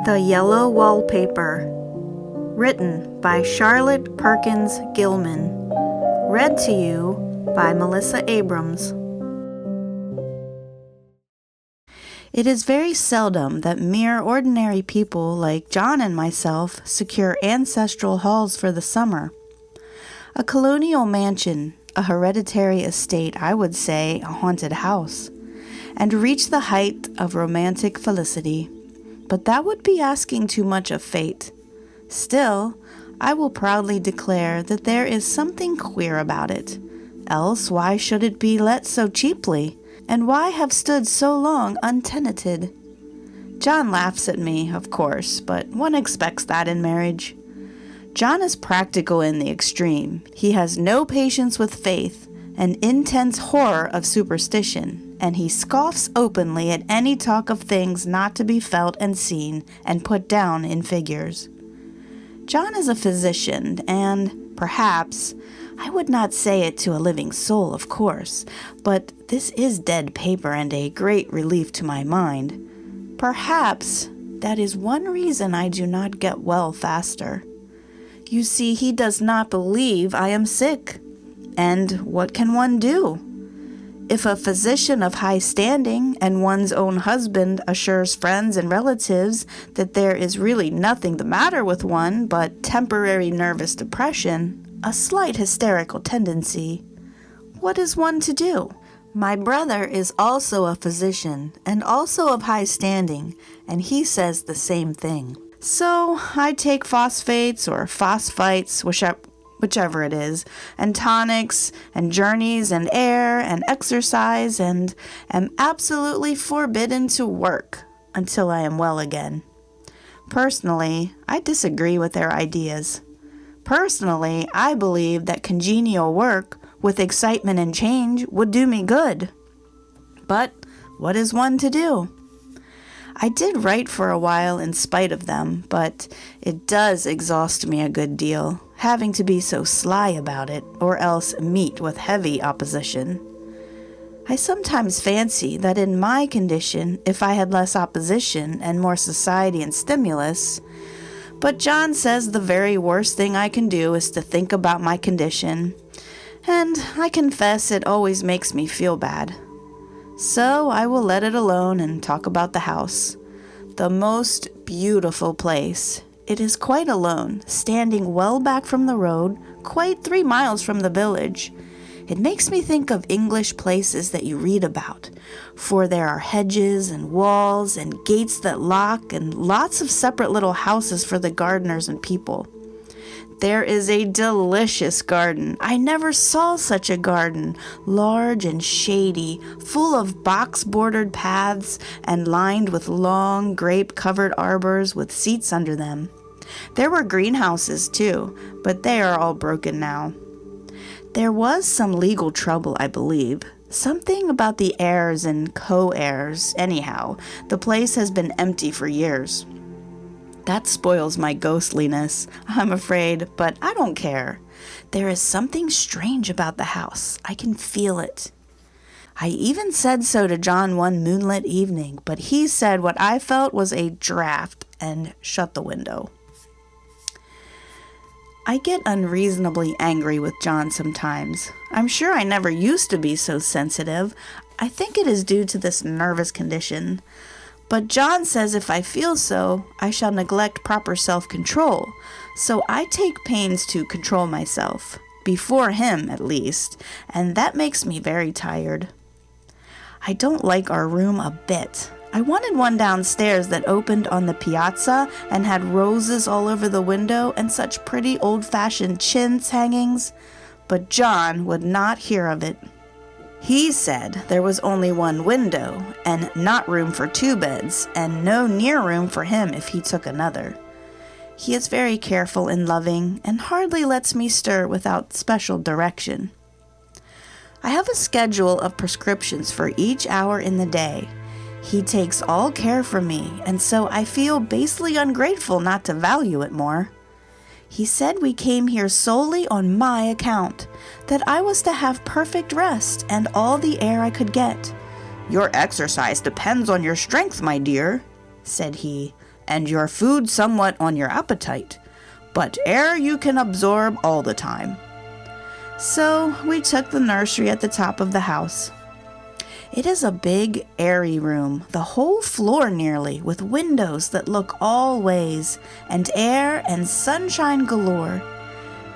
The Yellow Wallpaper, written by Charlotte Perkins Gilman, read to you by Melissa Abrams. It is very seldom that mere ordinary people like John and myself secure ancestral halls for the summer. A colonial mansion, a hereditary estate, I would say a haunted house, and reach the height of romantic felicity. But that would be asking too much of fate. Still, I will proudly declare that there is something queer about it. Else, why should it be let so cheaply? And why have stood so long untenanted? John laughs at me, of course, but one expects that in marriage. John is practical in the extreme. He has no patience with faith, an intense horror of superstition, and he scoffs openly at any talk of things not to be felt and seen and put down in figures. John is a physician, and perhaps, I would not say it to a living soul, of course, but this is dead paper and a great relief to my mind. Perhaps that is one reason I do not get well faster. You see, he does not believe I am sick. And what can one do? If a physician of high standing and one's own husband assures friends and relatives that there is really nothing the matter with one but temporary nervous depression, a slight hysterical tendency, what is one to do? My brother is also a physician and also of high standing, and he says the same thing. So I take phosphates or phosphites, whichever it is, and tonics, and journeys, and air, and exercise, and am absolutely forbidden to work until I am well again. Personally, I disagree with their ideas. Personally, I believe that congenial work with excitement and change would do me good. But what is one to do? I did write for a while in spite of them, but it does exhaust me a good deal, having to be so sly about it, or else meet with heavy opposition. I sometimes fancy that in my condition, if I had less opposition and more society and stimulus, but John says the very worst thing I can do is to think about my condition, and I confess it always makes me feel bad. So I will let it alone and talk about the house. The most beautiful place. It is quite alone, standing well back from the road, quite 3 miles from the village. It makes me think of English places that you read about, for there are hedges and walls and gates that lock and lots of separate little houses for the gardeners and people. There is a delicious garden. I never saw such a garden, large and shady, full of box-bordered paths and lined with long, grape-covered arbors with seats under them. There were greenhouses, too, but they are all broken now. There was some legal trouble, I believe. Something about the heirs and co-heirs. Anyhow, the place has been empty for years. That spoils my ghostliness, I'm afraid, but I don't care. There is something strange about the house. I can feel it. I even said so to John one moonlit evening, but he said what I felt was a draft and shut the window. I get unreasonably angry with John sometimes. I'm sure I never used to be so sensitive. I think it is due to this nervous condition. But John says if I feel so, I shall neglect proper self-control. So I take pains to control myself, before him at least, and that makes me very tired. I don't like our room a bit. I wanted one downstairs that opened on the piazza and had roses all over the window and such pretty old-fashioned chintz hangings, but John would not hear of it. He said there was only one window and not room for 2 beds and no near room for him if he took another. He is very careful and loving and hardly lets me stir without special direction. I have a schedule of prescriptions for each hour in the day. He takes all care for me, and so I feel basely ungrateful not to value it more. He said we came here solely on my account, that I was to have perfect rest and all the air I could get. "Your exercise depends on your strength, my dear," said he, "and your food somewhat on your appetite, but air you can absorb all the time." So we took the nursery at the top of the house. It is a big, airy room, the whole floor nearly, with windows that look all ways, and air and sunshine galore.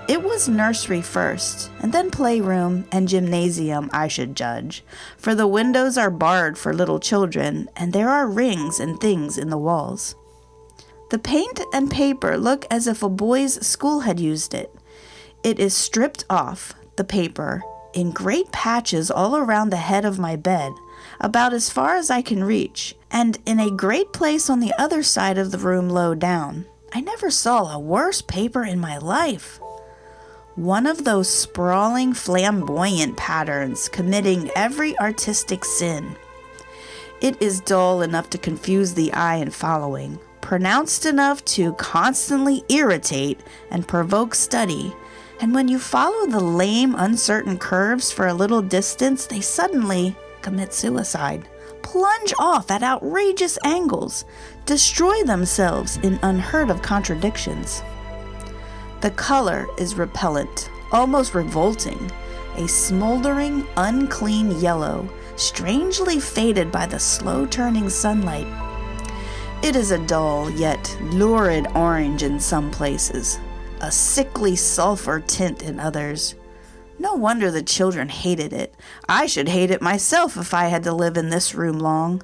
It was nursery first, and then playroom and gymnasium, I should judge, for the windows are barred for little children, and there are rings and things in the walls. The paint and paper look as if a boys' school had used it. It is stripped off, the paper, in great patches all around the head of my bed, about as far as I can reach, and in a great place on the other side of the room low down. I never saw a worse paper in my life. One of those sprawling, flamboyant patterns committing every artistic sin. It is dull enough to confuse the eye in following, pronounced enough to constantly irritate and provoke study, and when you follow the lame, uncertain curves for a little distance, they suddenly commit suicide, plunge off at outrageous angles, destroy themselves in unheard of contradictions. The color is repellent, almost revolting, a smoldering, unclean yellow, strangely faded by the slow-turning sunlight. It is a dull, yet lurid orange in some places, a sickly sulfur tint in others. No wonder the children hated it. I should hate it myself if I had to live in this room long.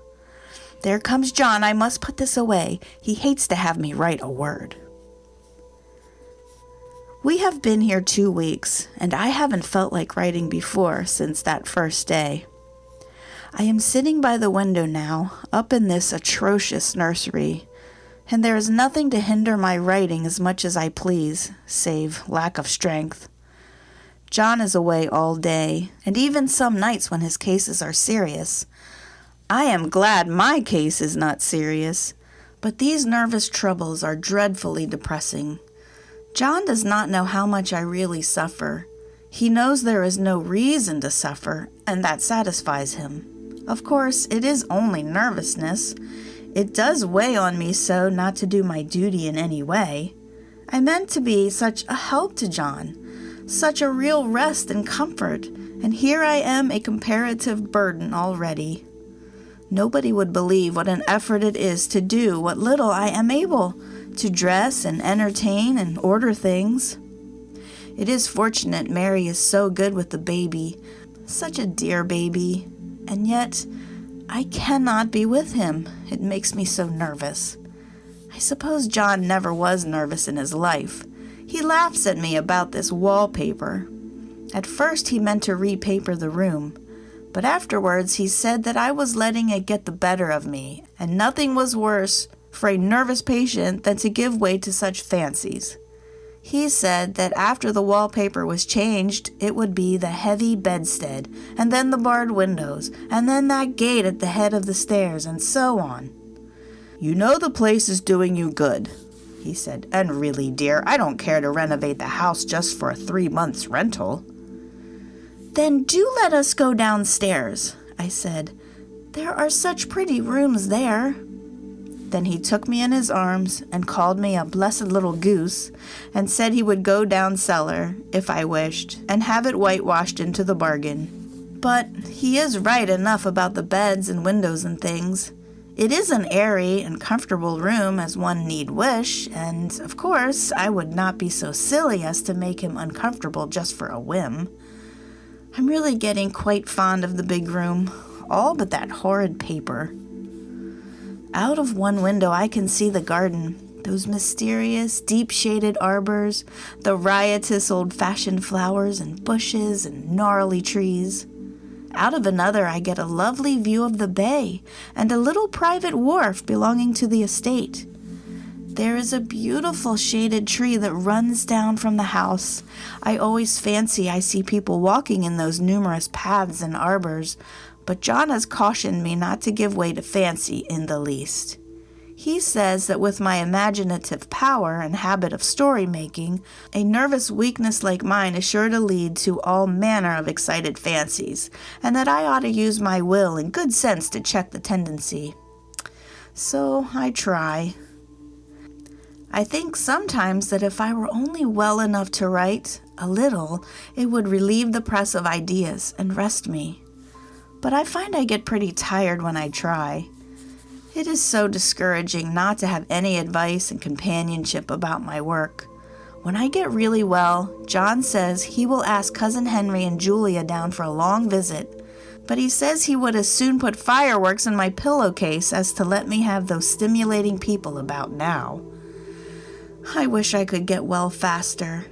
There comes John. I must put this away. He hates to have me write a word. We have been here 2 weeks, and I haven't felt like writing before since that first day. I am sitting by the window now, up in this atrocious nursery, and there is nothing to hinder my writing as much as I please, save lack of strength. John is away all day, and even some nights when his cases are serious. I am glad my case is not serious, but these nervous troubles are dreadfully depressing. John does not know how much I really suffer. He knows there is no reason to suffer, and that satisfies him. Of course, it is only nervousness. It does weigh on me so not to do my duty in any way. I meant to be such a help to John, such a real rest and comfort, and here I am a comparative burden already. Nobody would believe what an effort it is to do what little I am able, to dress and entertain and order things. It is fortunate Mary is so good with the baby, such a dear baby, and yet I cannot be with him. It makes me so nervous. I suppose John never was nervous in his life. He laughs at me about this wallpaper. At first he meant to repaper the room, but afterwards he said that I was letting it get the better of me, and nothing was worse for a nervous patient than to give way to such fancies. He said that after the wallpaper was changed, it would be the heavy bedstead, and then the barred windows, and then that gate at the head of the stairs, and so on. "You know the place is doing you good," he said, "and really, dear, I don't care to renovate the house just for a 3 months' rental." "Then do let us go downstairs," I said. "There are such pretty rooms there." Then he took me in his arms and called me a blessed little goose, and said he would go down cellar, if I wished, and have it whitewashed into the bargain. But he is right enough about the beds and windows and things. It is an airy and comfortable room as one need wish, and, of course, I would not be so silly as to make him uncomfortable just for a whim. I'm really getting quite fond of the big room, all but that horrid paper. Out of one window I can see the garden, those mysterious, deep-shaded arbors, the riotous old-fashioned flowers and bushes and gnarly trees. Out of another I get a lovely view of the bay and a little private wharf belonging to the estate. There is a beautiful shaded tree that runs down from the house. I always fancy I see people walking in those numerous paths and arbors, but John has cautioned me not to give way to fancy in the least. He says that with my imaginative power and habit of story making, a nervous weakness like mine is sure to lead to all manner of excited fancies, and that I ought to use my will and good sense to check the tendency. So I try. I think sometimes that if I were only well enough to write a little, it would relieve the press of ideas and rest me. But I find I get pretty tired when I try. It is so discouraging not to have any advice and companionship about my work. When I get really well, John says he will ask Cousin Henry and Julia down for a long visit, but he says he would as soon put fireworks in my pillowcase as to let me have those stimulating people about now. I wish I could get well faster,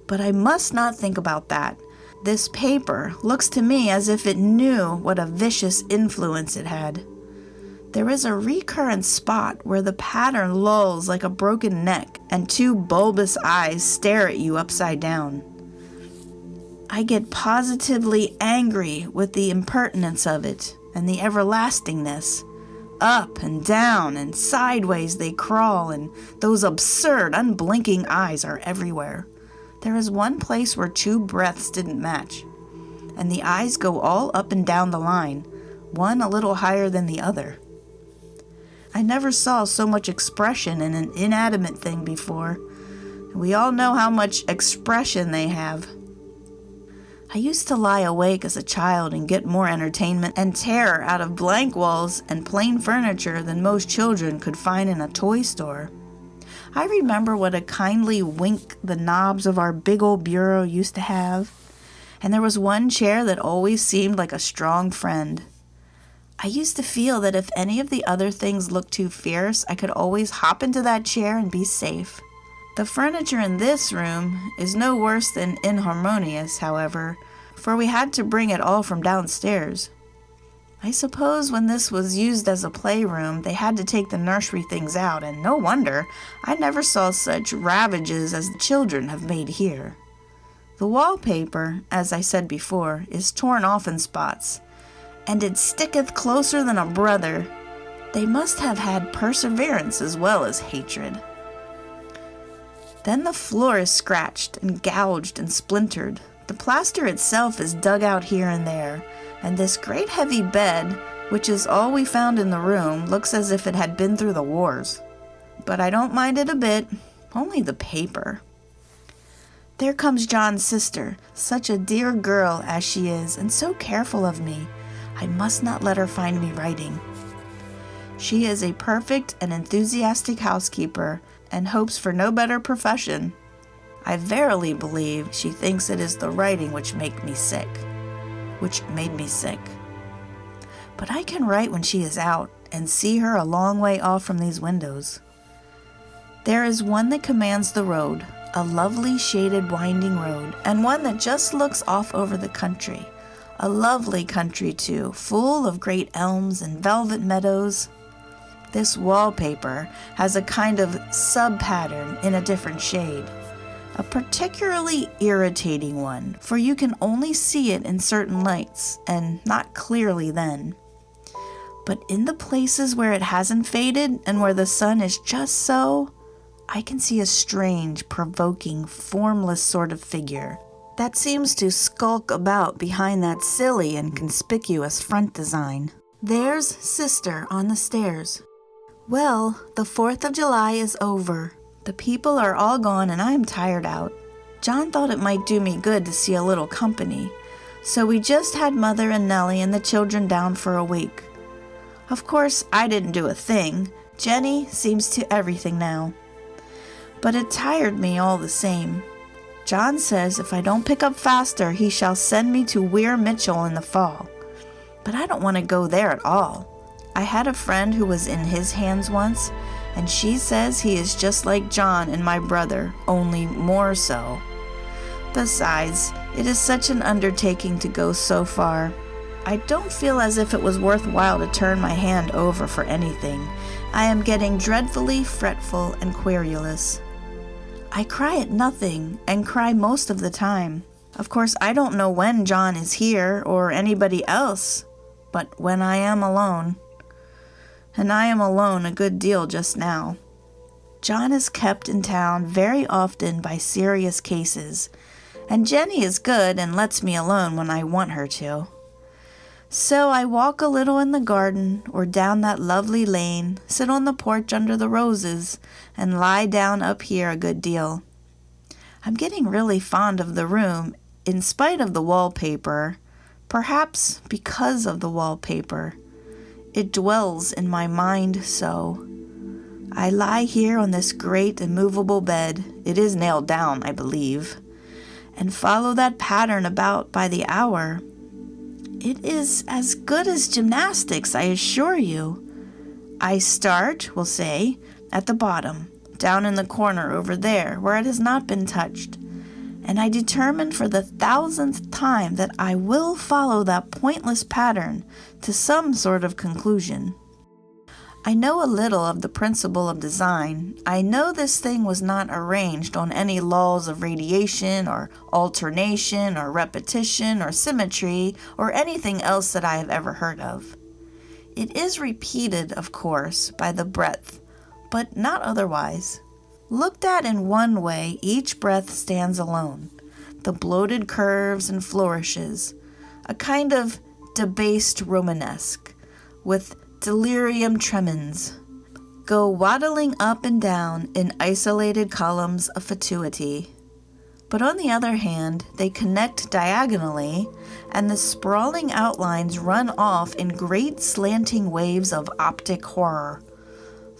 but I must not think about that. This paper looks to me as if it knew what a vicious influence it had. There is a recurrent spot where the pattern lolls like a broken neck and two bulbous eyes stare at you upside down. I get positively angry with the impertinence of it and the everlastingness. Up and down and sideways they crawl, and those absurd, unblinking eyes are everywhere. There is one place where two breaths didn't match, and the eyes go all up and down the line, one a little higher than the other. I never saw so much expression in an inanimate thing before. We all know how much expression they have. I used to lie awake as a child and get more entertainment and terror out of blank walls and plain furniture than most children could find in a toy store. I remember what a kindly wink the knobs of our big old bureau used to have, and there was one chair that always seemed like a strong friend. I used to feel that if any of the other things looked too fierce, I could always hop into that chair and be safe. The furniture in this room is no worse than inharmonious, however, for we had to bring it all from downstairs. I suppose when this was used as a playroom, they had to take the nursery things out, and no wonder I never saw such ravages as the children have made here. The wallpaper, as I said before, is torn off in spots, and it sticketh closer than a brother. They must have had perseverance as well as hatred. Then the floor is scratched and gouged and splintered. The plaster itself is dug out here and there, and this great heavy bed, which is all we found in the room, looks as if it had been through the wars. But I don't mind it a bit, only the paper. There comes John's sister, such a dear girl as she is, and so careful of me. I must not let her find me writing. She is a perfect and enthusiastic housekeeper, and hopes for no better profession. I verily believe she thinks it is the writing which made me sick. But I can write when she is out, and see her a long way off from these windows. There is one that commands the road, a lovely shaded winding road, and one that just looks off over the country. A lovely country too, full of great elms and velvet meadows. This wallpaper has a kind of sub-pattern in a different shade. A particularly irritating one, for you can only see it in certain lights, and not clearly then. But in the places where it hasn't faded, and where the sun is just so, I can see a strange, provoking, formless sort of figure that seems to skulk about behind that silly and conspicuous front design. There's Sister on the stairs. Well, the 4th of July is over. The people are all gone and I'm tired out. John thought it might do me good to see a little company, so we just had Mother and Nellie and the children down for a week. Of course, I didn't do a thing. Jenny seems to everything now. But it tired me all the same. John says if I don't pick up faster, he shall send me to Weir Mitchell in the fall. But I don't want to go there at all. I had a friend who was in his hands once, and she says he is just like John and my brother, only more so. Besides, it is such an undertaking to go so far. I don't feel as if it was worthwhile to turn my hand over for anything. I am getting dreadfully fretful and querulous. I cry at nothing, and cry most of the time. Of course, I don't know when John is here, or anybody else, but when I am alone. and I am alone a good deal just now. John is kept in town very often by serious cases, and Jenny is good and lets me alone when I want her to. So I walk a little in the garden or down that lovely lane, sit on the porch under the roses, and lie down up here a good deal. I'm getting really fond of the room, in spite of the wallpaper, perhaps because of the wallpaper. It dwells in my mind so. I lie here on this great immovable bed, it is nailed down, I believe, and follow that pattern about by the hour. It is as good as gymnastics, I assure you. I start, we'll say, at the bottom, down in the corner over there, where it has not been touched, and I determine for the 1000th time that I will follow that pointless pattern to some sort of conclusion. I know a little of the principle of design. I know this thing was not arranged on any laws of radiation or alternation or repetition or symmetry or anything else that I have ever heard of. It is repeated, of course, by the breath, but not otherwise. Looked at in one way, each breath stands alone. The bloated curves and flourishes, a kind of debased Romanesque, with delirium tremens, go waddling up and down in isolated columns of fatuity. But on the other hand, they connect diagonally, and the sprawling outlines run off in great slanting waves of optic horror,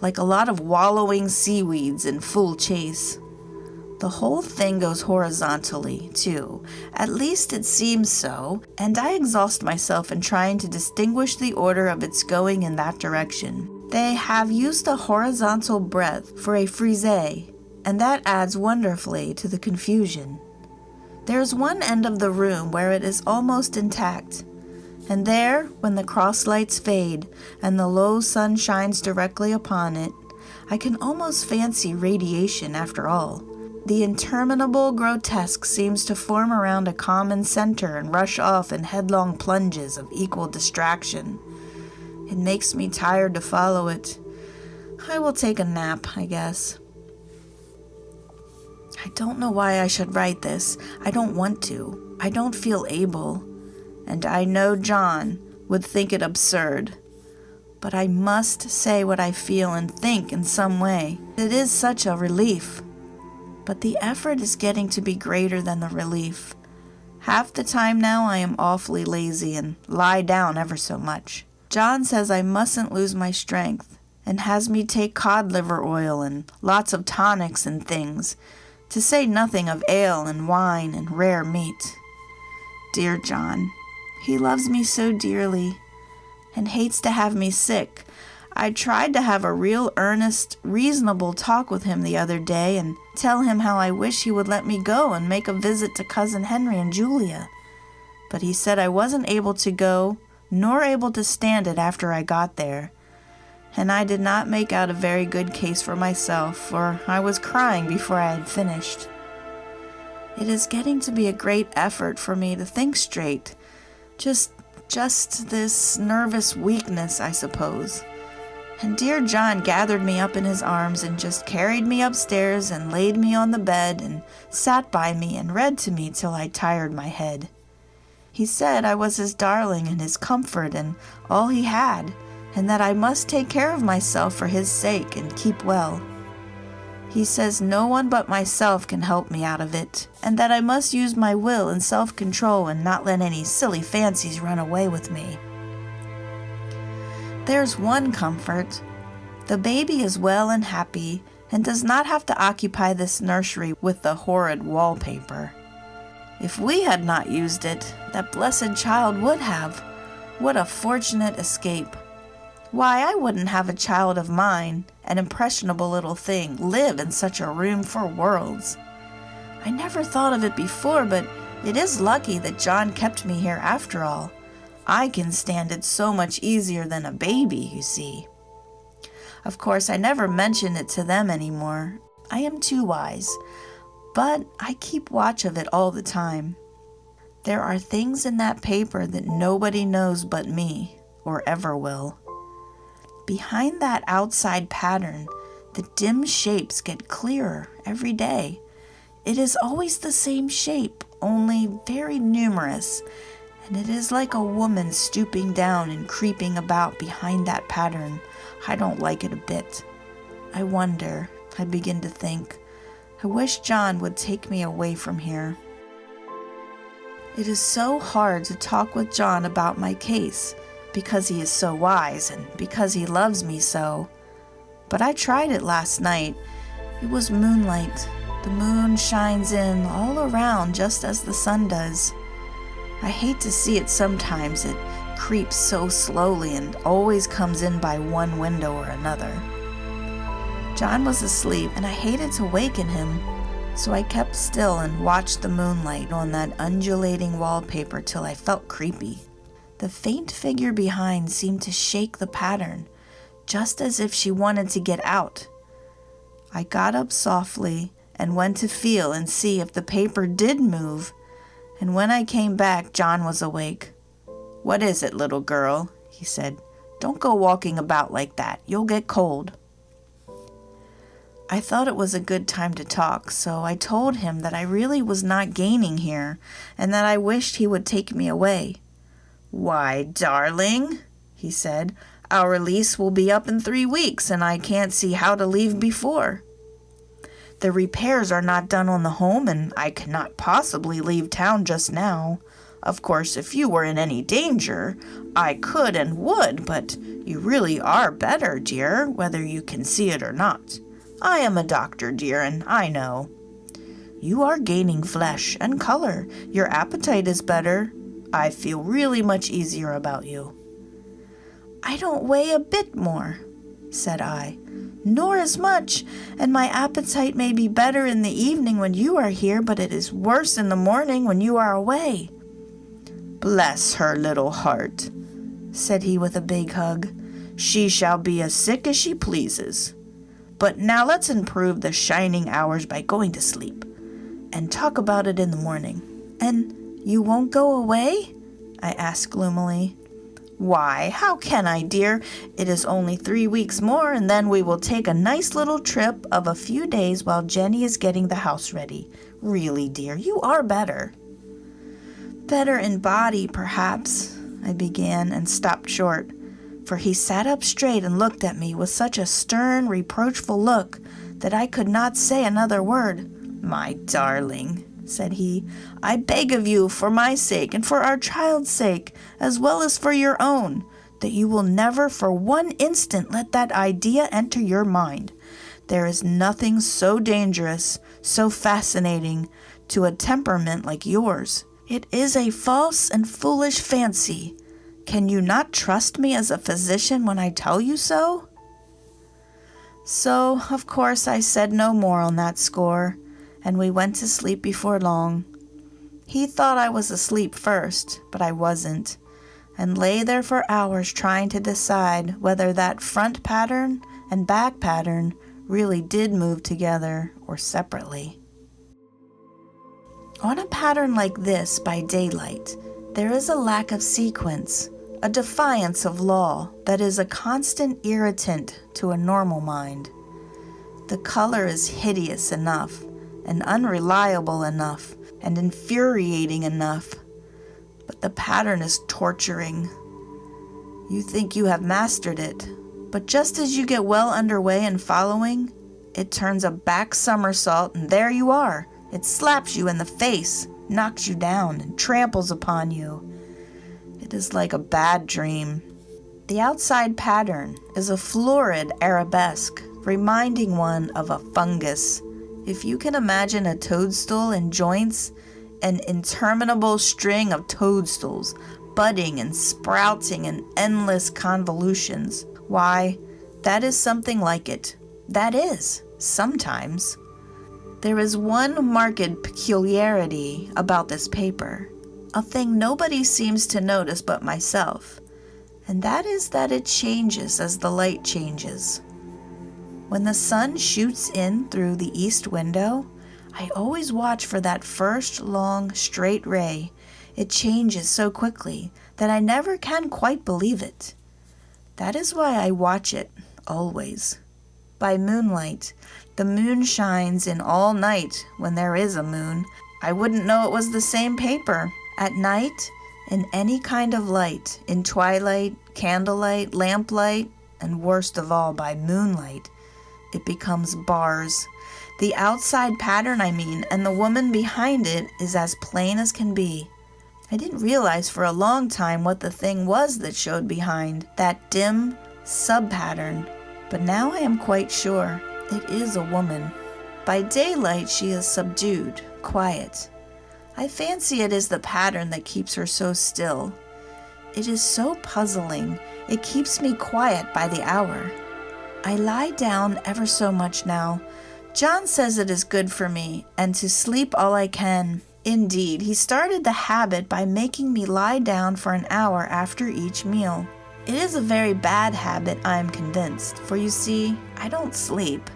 like a lot of wallowing seaweeds in full chase. The whole thing goes horizontally, too. At least it seems so, and I exhaust myself in trying to distinguish the order of its going in that direction. They have used a horizontal breadth for a frise, and that adds wonderfully to the confusion. There's one end of the room where it is almost intact, and there, when the cross lights fade and the low sun shines directly upon it, I can almost fancy radiation after all. The interminable grotesque seems to form around a common center and rush off in headlong plunges of equal distraction. It makes me tired to follow it. I will take a nap, I guess. I don't know why I should write this. I don't want to. I don't feel able. And I know John would think it absurd. But I must say what I feel and think in some way. It is such a relief. But the effort is getting to be greater than the relief. Half the time now I am awfully lazy and lie down ever so much. John says I mustn't lose my strength, and has me take cod liver oil and lots of tonics and things, to say nothing of ale and wine and rare meat. Dear John, he loves me so dearly, and hates to have me sick. I tried to have a real earnest, reasonable talk with him the other day and tell him how I wish he would let me go and make a visit to Cousin Henry and Julia. But he said I wasn't able to go, nor able to stand it after I got there. And I did not make out a very good case for myself, for I was crying before I had finished. It is getting to be a great effort for me to think straight. Just this nervous weakness, I suppose. And dear John gathered me up in his arms and just carried me upstairs and laid me on the bed and sat by me and read to me till I tired my head. He said I was his darling and his comfort and all he had, and that I must take care of myself for his sake and keep well. He says no one but myself can help me out of it, and that I must use my will and self-control and not let any silly fancies run away with me. There's one comfort. The baby is well and happy, and does not have to occupy this nursery with the horrid wallpaper. If we had not used it, that blessed child would have. What a fortunate escape. Why, I wouldn't have a child of mine, an impressionable little thing, live in such a room for worlds. I never thought of it before, but it is lucky that John kept me here after all. I can stand it so much easier than a baby, you see. Of course, I never mention it to them anymore. I am too wise. But I keep watch of it all the time. There are things in that paper that nobody knows but me, or ever will. Behind that outside pattern, the dim shapes get clearer every day. It is always the same shape, only very numerous, and it is like a woman stooping down and creeping about behind that pattern. I don't like it a bit. I wonder, I begin to think, I wish John would take me away from here. It is so hard to talk with John about my case, because he is so wise and because he loves me so. But I tried it last night. It was moonlight. The moon shines in all around just as the sun does. I hate to see it sometimes. It creeps so slowly and always comes in by one window or another. John was asleep and I hated to waken him, so I kept still and watched the moonlight on that undulating wallpaper till I felt creepy. The faint figure behind seemed to shake the pattern, just as if she wanted to get out. I got up softly and went to feel and see if the paper did move, and when I came back, John was awake. "What is it, little girl?" he said. "Don't go walking about like that. You'll get cold." I thought it was a good time to talk, so I told him that I really was not gaining here, and that I wished he would take me away. "Why, darling," he said, "our lease will be up in 3 weeks, and I can't see how to leave before. The repairs are not done on the home, and I cannot possibly leave town just now. Of course, if you were in any danger, I could and would, but you really are better, dear, whether you can see it or not. I am a doctor, dear, and I know. You are gaining flesh and color. Your appetite is better. I feel really much easier about you." "I don't weigh a bit more," said I, "nor as much, and my appetite may be better in the evening when you are here, but it is worse in the morning when you are away." "Bless her little heart," said he with a big hug. "She shall be as sick as she pleases. But now let's improve the shining hours by going to sleep, and talk about it in the morning." "And you won't go away?" I asked gloomily. "Why, how can I, dear? It is only 3 weeks more, and then we will take a nice little trip of a few days while Jenny is getting the house ready. Really, dear, you are better." "Better in body, perhaps," I began and stopped short, for he sat up straight and looked at me with such a stern, reproachful look that I could not say another word. "My darling," said he, "I beg of you, for my sake and for our child's sake, as well as for your own, that you will never for one instant let that idea enter your mind. There is nothing so dangerous, so fascinating, to a temperament like yours. It is a false and foolish fancy. Can you not trust me as a physician when I tell you so?" So, of course, I said no more on that score, and we went to sleep before long. He thought I was asleep first, but I wasn't, and lay there for hours trying to decide whether that front pattern and back pattern really did move together or separately. On a pattern like this by daylight, there is a lack of sequence, a defiance of law that is a constant irritant to a normal mind. The color is hideous enough, and unreliable enough, and infuriating enough, but the pattern is torturing. You think you have mastered it, but just as you get well underway in following, it turns a back somersault, and there you are. It slaps you in the face, knocks you down, and tramples upon you. It is like a bad dream. The outside pattern is a florid arabesque, reminding one of a fungus. If you can imagine a toadstool in joints, an interminable string of toadstools, budding and sprouting in endless convolutions, why, that is something like it. That is, sometimes. There is one marked peculiarity about this paper, a thing nobody seems to notice but myself, and that is that it changes as the light changes. When the sun shoots in through the east window, I always watch for that first long, straight ray. It changes so quickly that I never can quite believe it. That is why I watch it, always. By moonlight. The moon shines in all night when there is a moon. I wouldn't know it was the same paper. At night, in any kind of light, in twilight, candlelight, lamplight, and worst of all, by moonlight, it becomes bars. The outside pattern, and the woman behind it is as plain as can be. I didn't realize for a long time what the thing was that showed behind, that dim sub-pattern. But now I am quite sure it is a woman. By daylight she is subdued, quiet. I fancy it is the pattern that keeps her so still. It is so puzzling. It keeps me quiet by the hour. I lie down ever so much now. John says it is good for me, and to sleep all I can. Indeed, he started the habit by making me lie down for an hour after each meal. It is a very bad habit, I am convinced, for you see, I don't sleep.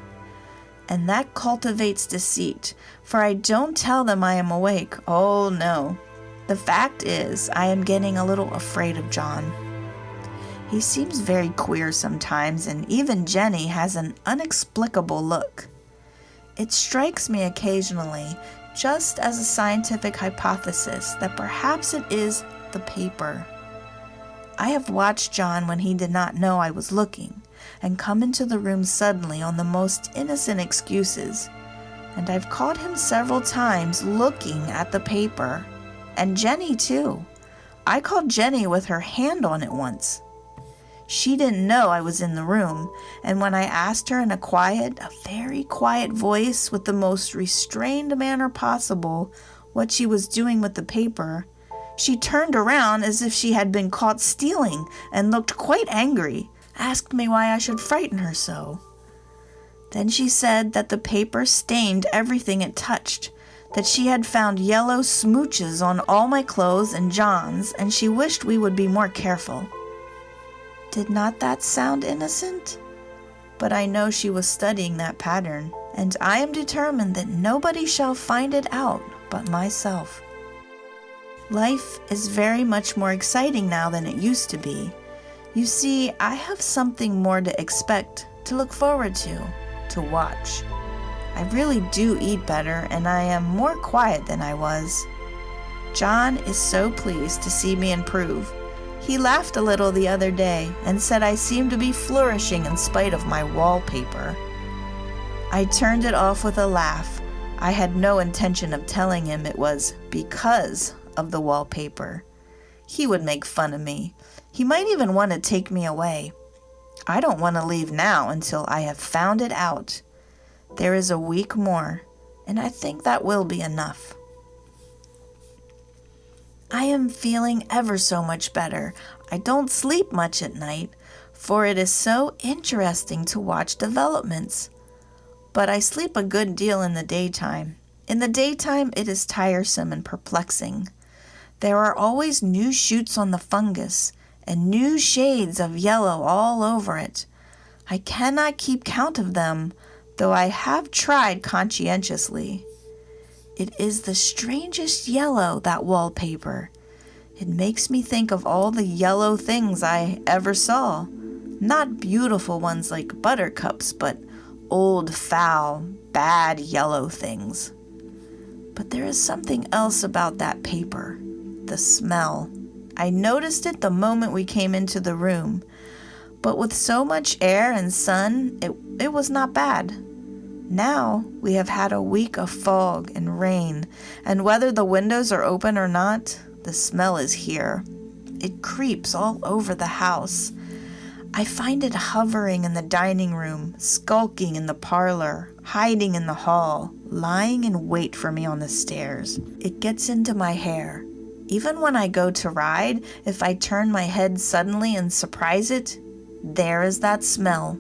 And that cultivates deceit, for I don't tell them I am awake. Oh no. The fact is, I am getting a little afraid of John. He seems very queer sometimes, and even Jenny has an inexplicable look. It strikes me occasionally, just as a scientific hypothesis, that perhaps it is the paper. I have watched John when he did not know I was looking, and come into the room suddenly on the most innocent excuses, and I've caught him several times looking at the paper, and Jenny too. I caught Jenny with her hand on it once. She didn't know I was in the room, and when I asked her in a very quiet voice with the most restrained manner possible what she was doing with the paper, she turned around as if she had been caught stealing and looked quite angry, asked me why I should frighten her so. Then she said that the paper stained everything it touched, that she had found yellow smooches on all my clothes and John's, and she wished we would be more careful. Did not that sound innocent? But I know she was studying that pattern, and I am determined that nobody shall find it out but myself. Life is very much more exciting now than it used to be. You see, I have something more to expect, to look forward to watch. I really do eat better, and I am more quiet than I was. John is so pleased to see me improve. He laughed a little the other day and said I seemed to be flourishing in spite of my wallpaper. I turned it off with a laugh. I had no intention of telling him it was because of the wallpaper. He would make fun of me. He might even want to take me away. I don't want to leave now until I have found it out. There is a week more, and I think that will be enough. I am feeling ever so much better. I don't sleep much at night, for it is so interesting to watch developments. But I sleep a good deal in the daytime. In the daytime, it is tiresome and perplexing. There are always new shoots on the fungus, and new shades of yellow all over it. I cannot keep count of them, though I have tried conscientiously. It is the strangest yellow, that wallpaper. It makes me think of all the yellow things I ever saw. Not beautiful ones like buttercups, but old, foul, bad yellow things. But there is something else about that paper. The smell. I noticed it the moment we came into the room, but with so much air and sun, it was not bad. Now we have had a week of fog and rain, and whether the windows are open or not, the smell is here. It creeps all over the house. I find it hovering in the dining room, skulking in the parlor, hiding in the hall, lying in wait for me on the stairs. It gets into my hair. Even when I go to ride, if I turn my head suddenly and surprise it, there is that smell.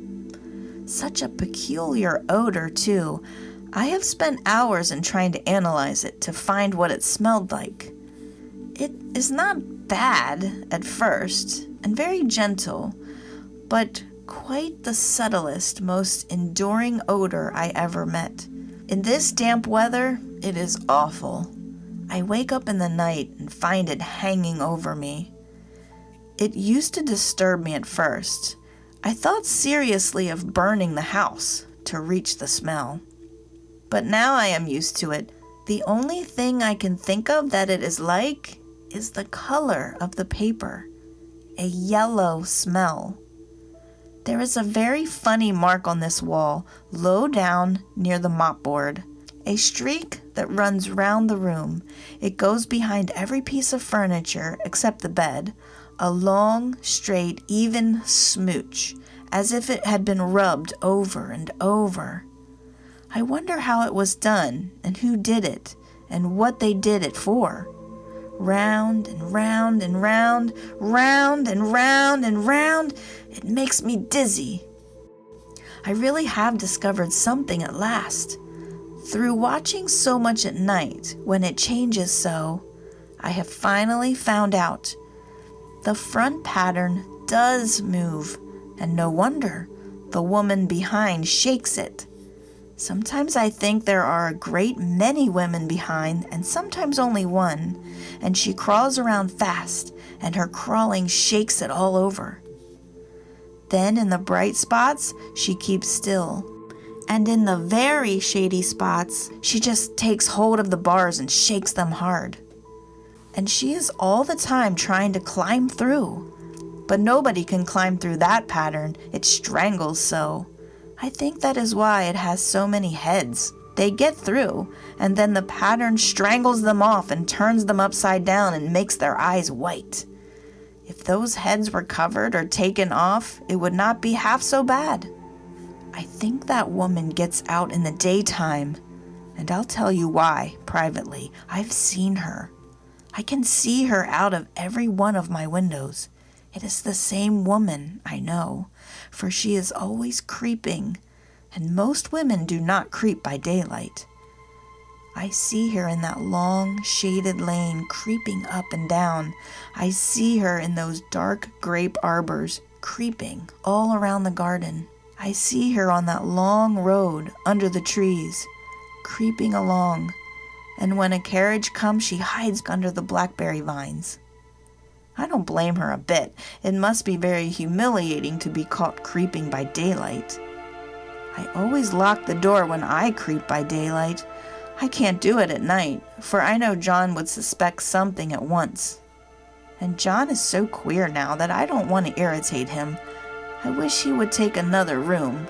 Such a peculiar odor, too. I have spent hours in trying to analyze it to find what it smelled like. It is not bad at first, and very gentle, but quite the subtlest, most enduring odor I ever met. In this damp weather, it is awful. I wake up in the night and find it hanging over me. It used to disturb me at first. I thought seriously of burning the house to reach the smell. But now I am used to it. The only thing I can think of that it is like is the color of the paper. A yellow smell. There is a very funny mark on this wall, low down near the mopboard. A streak that runs round the room. It goes behind every piece of furniture except the bed. A long, straight, even smooch, as if it had been rubbed over and over. I wonder how it was done, and who did it, and what they did it for. Round and round and round, round and round and round. It makes me dizzy. I really have discovered something at last. Through watching so much at night, when it changes so, I have finally found out. The front pattern does move, and no wonder. The woman behind shakes it. Sometimes I think there are a great many women behind, and sometimes only one, and she crawls around fast, and her crawling shakes it all over. Then in the bright spots, she keeps still, and in the very shady spots, she just takes hold of the bars and shakes them hard. And she is all the time trying to climb through, but nobody can climb through that pattern, it strangles so. I think that is why it has so many heads. They get through, and then the pattern strangles them off and turns them upside down and makes their eyes white. If those heads were covered or taken off, it would not be half so bad. I think that woman gets out in the daytime, and I'll tell you why, privately. I've seen her. I can see her out of every one of my windows. It is the same woman, I know, for she is always creeping, and most women do not creep by daylight. I see her in that long, shaded lane creeping up and down. I see her in those dark grape arbors creeping all around the garden. I see her on that long road under the trees, creeping along, and when a carriage comes, she hides under the blackberry vines. I don't blame her a bit. It must be very humiliating to be caught creeping by daylight. I always lock the door when I creep by daylight. I can't do it at night, for I know John would suspect something at once. And John is so queer now that I don't want to irritate him. I wish he would take another room.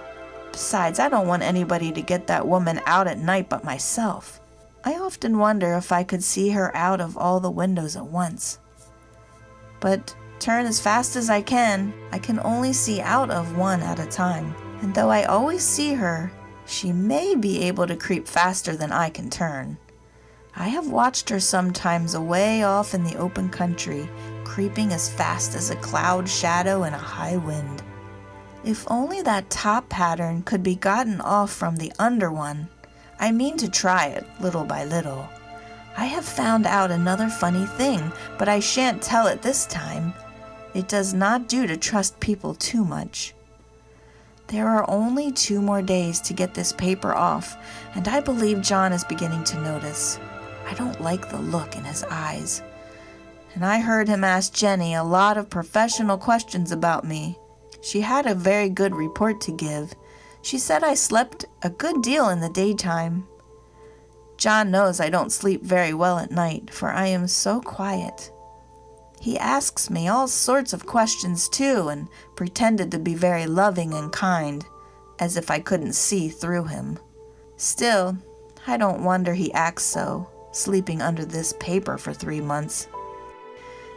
Besides, I don't want anybody to get that woman out at night but myself. I often wonder if I could see her out of all the windows at once. But turn as fast as I can only see out of one at a time. And though I always see her, she may be able to creep faster than I can turn. I have watched her sometimes away off in the open country, creeping as fast as a cloud shadow in a high wind. If only that top pattern could be gotten off from the under one. I mean to try it, little by little. I have found out another funny thing, but I shan't tell it this time. It does not do to trust people too much. There are only 2 more days to get this paper off, and I believe John is beginning to notice. I don't like the look in his eyes. And I heard him ask Jenny a lot of professional questions about me. She had a very good report to give. She said I slept a good deal in the daytime. John knows I don't sleep very well at night, for I am so quiet. He asks me all sorts of questions too, and pretended to be very loving and kind, as if I couldn't see through him. Still, I don't wonder he acts so, sleeping under this paper for 3 months.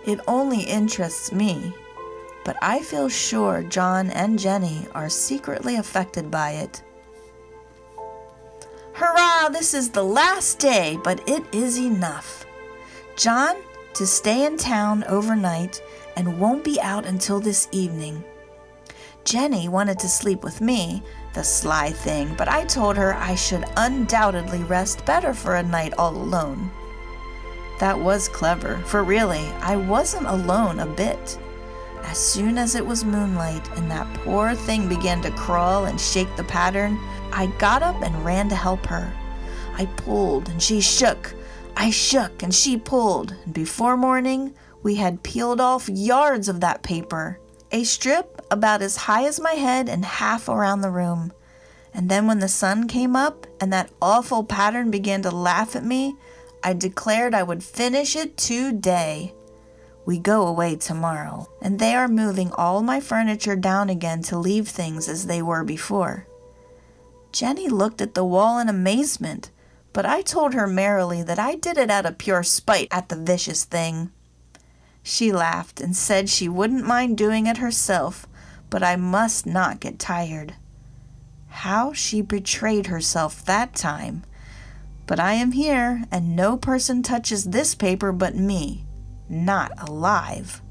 It only interests me, but I feel sure John and Jenny are secretly affected by it. Hurrah! This is the last day, but it is enough. John to stay in town overnight and won't be out until this evening. Jenny wanted to sleep with me, the sly thing, but I told her I should undoubtedly rest better for a night all alone. That was clever, for really, I wasn't alone a bit. As soon as it was moonlight and that poor thing began to crawl and shake the pattern, I got up and ran to help her. I pulled and she shook. I shook and she pulled, and before morning, We had peeled off yards of that paper, a strip about as high as my head and half around the room. And then when the sun came up and that awful pattern began to laugh at me, I declared I would finish it today. We go away tomorrow, and they are moving all my furniture down again to leave things as they were before. Jenny looked at the wall in amazement, but I told her merrily that I did it out of pure spite at the vicious thing. She laughed and said she wouldn't mind doing it herself, but I must not get tired. How she betrayed herself that time. But I am here, and no person touches this paper but me, not alive.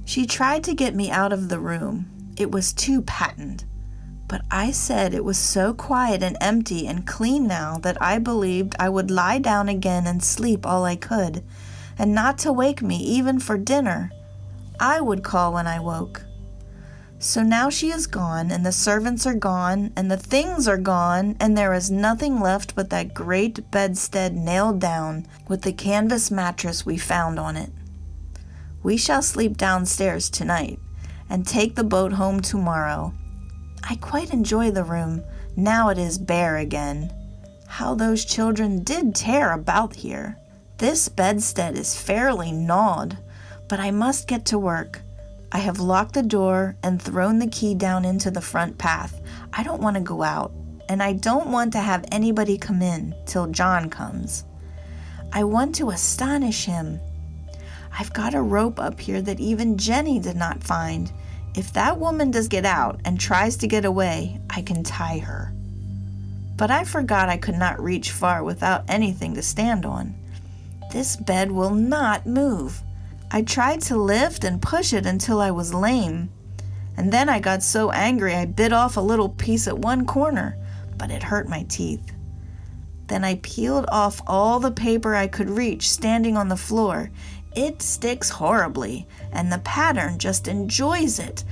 She tried to get me out of the room. It was too patent. But I said it was so quiet and empty and clean now that I believed I would lie down again and sleep all I could, and not to wake me even for dinner. I would call when I woke. So now she is gone, and the servants are gone, and the things are gone, and there is nothing left but that great bedstead nailed down with the canvas mattress we found on it. We shall sleep downstairs tonight, and take the boat home tomorrow. I quite enjoy the room, now it is bare again. How those children did tear about here. This bedstead is fairly gnawed, but I must get to work. I have locked the door and thrown the key down into the front path. I don't want to go out, and I don't want to have anybody come in till John comes. I want to astonish him. I've got a rope up here that even Jenny did not find. If that woman does get out and tries to get away, I can tie her. But I forgot I could not reach far without anything to stand on. This bed will not move. I tried to lift and push it until I was lame. And then I got so angry I bit off a little piece at one corner, but it hurt my teeth. Then I peeled off all the paper I could reach standing on the floor. It sticks horribly, and the pattern just enjoys it.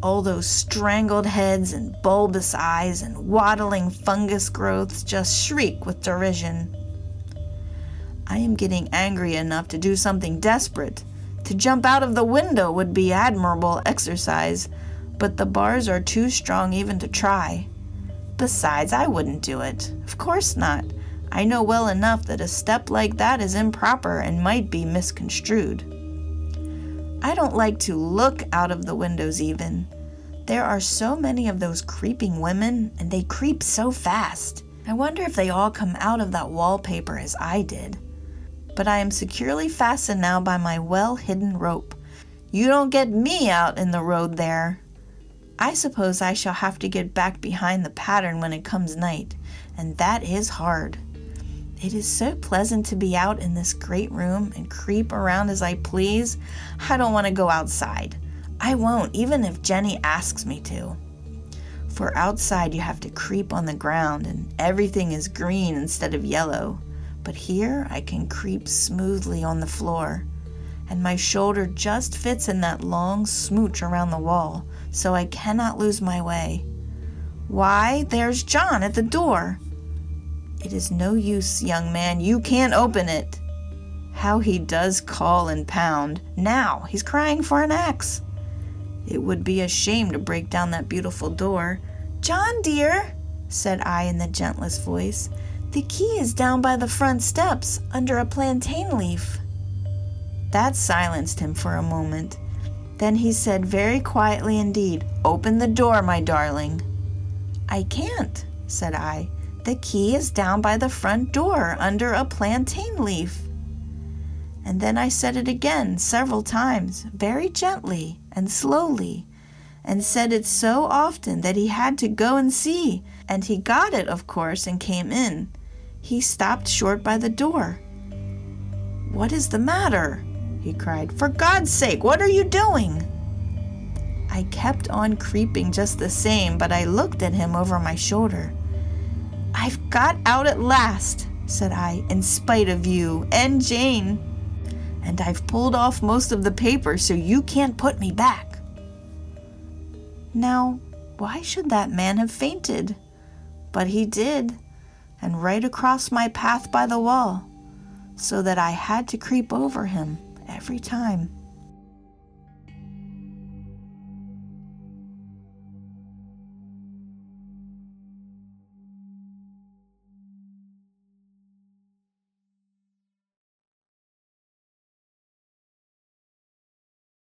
All those strangled heads and bulbous eyes and waddling fungus growths just shriek with derision. I am getting angry enough to do something desperate. To jump out of the window would be admirable exercise, but the bars are too strong even to try. Besides, I wouldn't do it. Of course not. I know well enough that a step like that is improper and might be misconstrued. I don't like to look out of the windows even. There are so many of those creeping women, and they creep so fast. I wonder if they all come out of that wallpaper as I did. But I am securely fastened now by my well-hidden rope. You don't get me out in the road there. I suppose I shall have to get back behind the pattern when it comes night, and that is hard. It is so pleasant to be out in this great room and creep around as I please. I don't want to go outside. I won't, even if Jenny asks me to. For outside you have to creep on the ground and everything is green instead of yellow. But here I can creep smoothly on the floor, and my shoulder just fits in that long smooch around the wall, so I cannot lose my way. Why, there's John at the door. It is no use, young man, you can't open it. How he does call and pound. Now he's crying for an axe. It would be a shame to break down that beautiful door. John, dear, said I in the gentlest voice, the key is down by the front steps, under a plantain leaf. That silenced him for a moment. Then he said very quietly indeed, open the door, my darling. I can't, said I. The key is down by the front door, under a plantain leaf. And then I said it again several times, very gently and slowly, and said it so often that he had to go and see, and he got it, of course, and came in. He stopped short by the door. What is the matter? He cried. For God's sake, what are you doing? I kept on creeping just the same, but I looked at him over my shoulder. I've got out at last, said I, in spite of you and Jane. And I've pulled off most of the paper so you can't put me back. Now, why should that man have fainted? But he did, and right across my path by the wall, so that I had to creep over him every time.